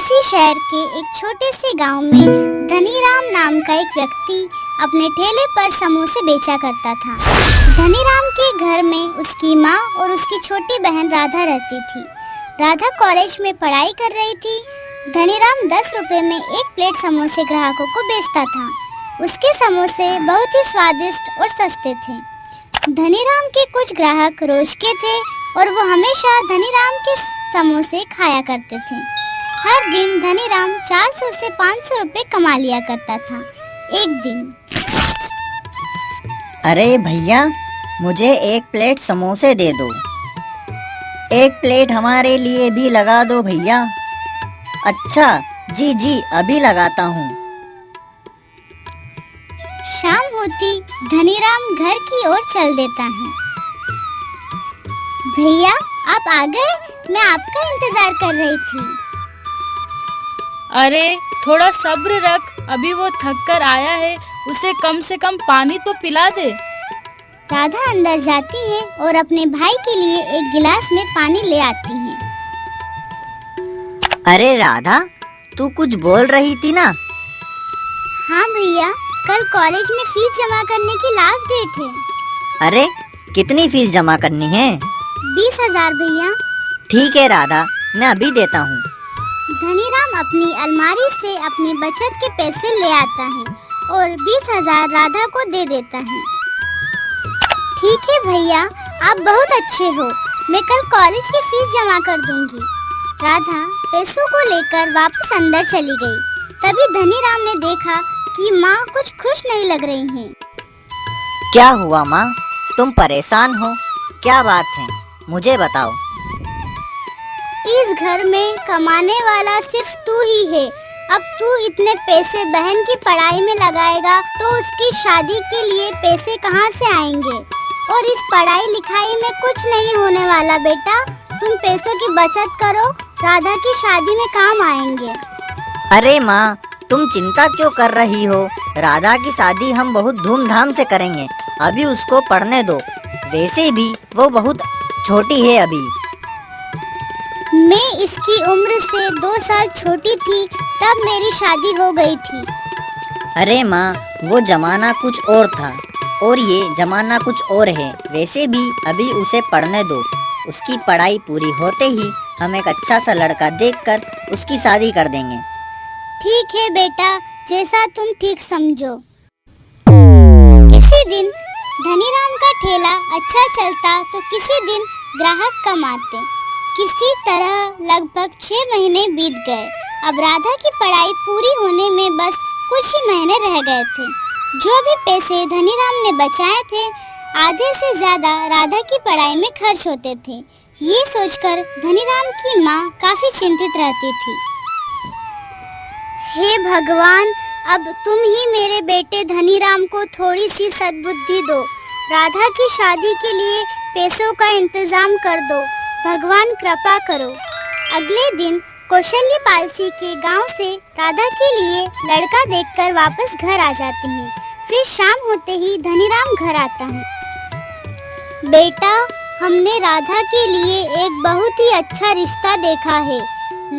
पड़ोसी शहर के एक छोटे से गांव में धनीराम नाम का एक व्यक्ति अपने ठेले पर समोसे बेचा करता था। धनीराम के घर में उसकी माँ और उसकी छोटी बहन राधा रहती थी। राधा कॉलेज में पढ़ाई कर रही थी। धनीराम 10 रुपए में एक प्लेट समोसे ग्राहकों को बेचता था। उसके समोसे बहुत ही स्वादिष्ट और सस्ते थे। धनीराम के कुछ ग्राहक रोज के थे और वो हमेशा धनीराम के समोसे खाया करते थे। हर दिन धनीराम 400 से 500 रुपए कमा लिया करता था। एक दिन, अरे भैया, मुझे एक प्लेट समोसे दे दो। एक प्लेट हमारे लिए भी लगा दो भैया। अच्छा, जी जी, अभी लगाता हूँ। शाम होती धनीराम घर की ओर चल देता है। भैया, आप आ गए? मैं आपका इंतजार कर रही थी। अरे थोड़ा सब्र रख, अभी वो थक कर आया है, उसे कम से कम पानी तो पिला दे। राधा अंदर जाती है और अपने भाई के लिए एक गिलास में पानी ले आती है। अरे राधा, तू कुछ बोल रही थी ना? हाँ भैया, कल कॉलेज में फीस जमा करने की लास्ट डेट है। अरे कितनी फीस जमा करनी है? 20,000 भैया। ठीक है राधा, मैं अभी देता हूँ। धनीराम अपनी अलमारी से अपनी बचत के पैसे ले आता है और 20,000 राधा को दे देता है। ठीक है भैया, आप बहुत अच्छे हो। मैं कल कॉलेज की फीस जमा कर दूंगी। राधा पैसों को लेकर वापस अंदर चली गई। तभी धनीराम ने देखा कि माँ कुछ खुश नहीं लग रही हैं। क्या हुआ माँ? तुम परेशान हो? क्या बात है, मुझे बताओ। इस घर में कमाने वाला सिर्फ तू ही है। अब तू इतने पैसे बहन की पढ़ाई में लगाएगा तो उसकी शादी के लिए पैसे कहाँ से आएंगे? और इस पढ़ाई लिखाई में कुछ नहीं होने वाला बेटा। तुम पैसों की बचत करो, राधा की शादी में काम आएंगे। अरे माँ, तुम चिंता क्यों कर रही हो? राधा की शादी हम बहुत धूमधाम से करेंगे। अभी उसको पढ़ने दो। वैसे भी वो बहुत छोटी है अभी। मैं इसकी उम्र से 2 साल छोटी थी तब मेरी शादी हो गई थी। अरे माँ, वो जमाना कुछ और था और ये जमाना कुछ और है। वैसे भी अभी उसे पढ़ने दो। उसकी पढ़ाई पूरी होते ही हम एक अच्छा सा लड़का देखकर उसकी शादी कर देंगे। ठीक है बेटा, जैसा तुम ठीक समझो। किसी दिन धनीराम का ठेला अच्छा चलता तो किसी दिन ग्राहक कम आते। किसी तरह लगभग 6 महीने बीत गए। अब राधा की पढ़ाई पूरी होने में बस कुछ ही महीने रह गए थे। जो भी पैसे धनीराम ने बचाए थे, आधे से ज्यादा राधा की पढ़ाई में खर्च होते थे। ये सोचकर धनीराम की माँ काफी चिंतित रहती थी। हे भगवान, अब तुम ही मेरे बेटे धनीराम को थोड़ी सी सद्बुद्धि दो। राधा की शादी के लिए पैसों का इंतजाम कर दो। भगवान कृपा करो। अगले दिन कौशल्य पालसी के गांव से राधा के लिए लड़का देखकर वापस घर आ जाते हैं। फिर शाम होते ही धनीराम घर आता है। बेटा, हमने राधा के लिए एक बहुत ही अच्छा रिश्ता देखा है।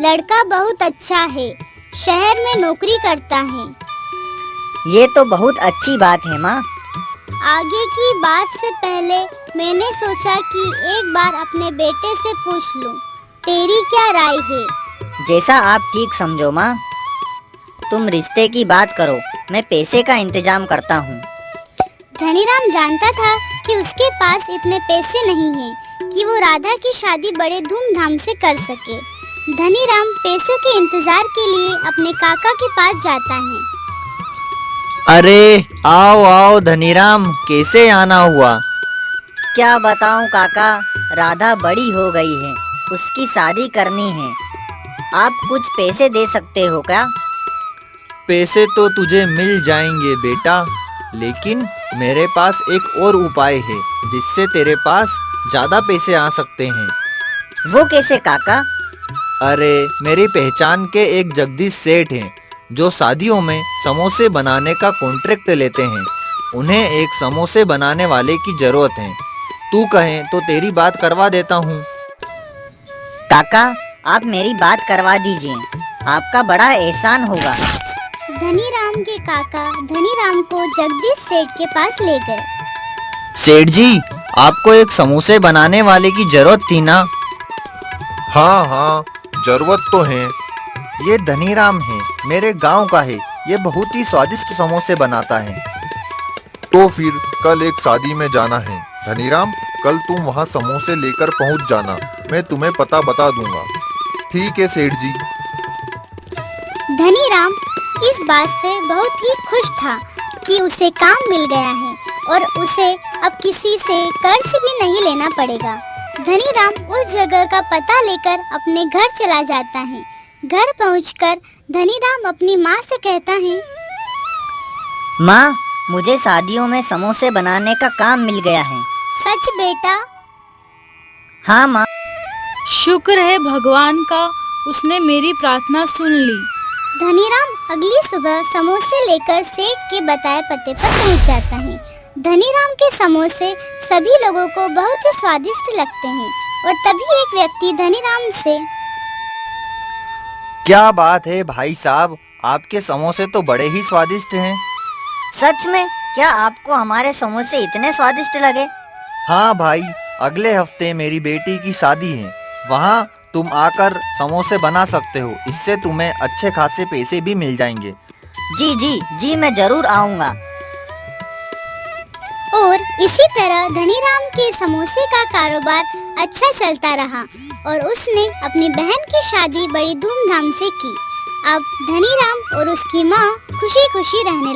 लड़का बहुत अच्छा है, शहर में नौकरी करता है। ये तो बहुत अच्छी बात है माँ। आगे की बात से पहले मैंने सोचा कि एक बार अपने बेटे से पूछ लूं, तेरी क्या राय है? जैसा आप ठीक समझो माँ। तुम रिश्ते की बात करो, मैं पैसे का इंतजाम करता हूँ। धनीराम जानता था कि उसके पास इतने पैसे नहीं हैं कि वो राधा की शादी बड़े धूमधाम से कर सके। धनीराम पैसों के इंतजार के लिए अपने काका के पास जाता है। अरे आओ आओ धनीराम, कैसे आना हुआ? क्या बताऊँ काका, राधा बड़ी हो गई है, उसकी शादी करनी है। आप कुछ पैसे दे सकते हो क्या? पैसे तो तुझे मिल जाएंगे बेटा, लेकिन मेरे पास एक और उपाय है जिससे तेरे पास ज़्यादा पैसे आ सकते हैं। वो कैसे काका? अरे मेरी पहचान के एक जगदीश सेठ हैं जो शादियों में समोसे बनाने का कॉन्ट्रैक्ट लेते हैं। उन्हें एक समोसे बनाने वाले की जरूरत है। तू कहे तो तेरी बात करवा देता हूँ। काका, आप मेरी बात करवा दीजिए। आपका बड़ा एहसान होगा। धनीराम के काका धनीराम को जगदीश सेठ के पास ले गए। सेठ जी, आपको एक समोसे बनाने वाले की जरूरत थी ना? हाँ हाँ, जरूरत तो है। ये धनीराम है, मेरे गांव का है। ये बहुत ही स्वादिष्ट समोसे बनाता है। तो फिर कल एक शादी में जाना है। धनीराम, कल तुम वहाँ समोसे लेकर पहुँच जाना। मैं तुम्हें पता बता दूंगा। ठीक है सेठ जी। धनीराम इस बात से बहुत ही खुश था कि उसे काम मिल गया है और उसे अब किसी से कर्ज भी नहीं लेना पड़ेगा। धनीराम उस जगह का पता लेकर अपने घर चला जाता है। घर पहुंचकर धनीराम अपनी माँ से कहता है, माँ, मुझे शादियों में समोसे बनाने का काम मिल गया है। सच बेटा? हाँ माँ। शुक्र है भगवान का, उसने मेरी प्रार्थना सुन ली। धनीराम अगली सुबह समोसे लेकर सेठ के बताए पते पर पहुंच जाता है। धनीराम के समोसे सभी लोगों को बहुत ही स्वादिष्ट लगते हैं और तभी एक व्यक्ति धनीराम से, क्या बात है भाई साहब, आपके समोसे तो बड़े ही स्वादिष्ट हैं। सच में? क्या आपको हमारे समोसे इतने स्वादिष्ट लगे? हाँ भाई, अगले हफ्ते मेरी बेटी की शादी है। वहाँ तुम आकर समोसे बना सकते हो। इससे तुम्हें अच्छे खासे पैसे भी मिल जाएंगे। जी जी जी, मैं जरूर आऊँगा। और इसी तरह धनीराम के समोसे का कारोबार अच्छा चलता रहा और उसने अपनी बहन की शादी बड़ी धूमधाम से की। अब धनीराम और उसकी माँ खुशी खुशी रहने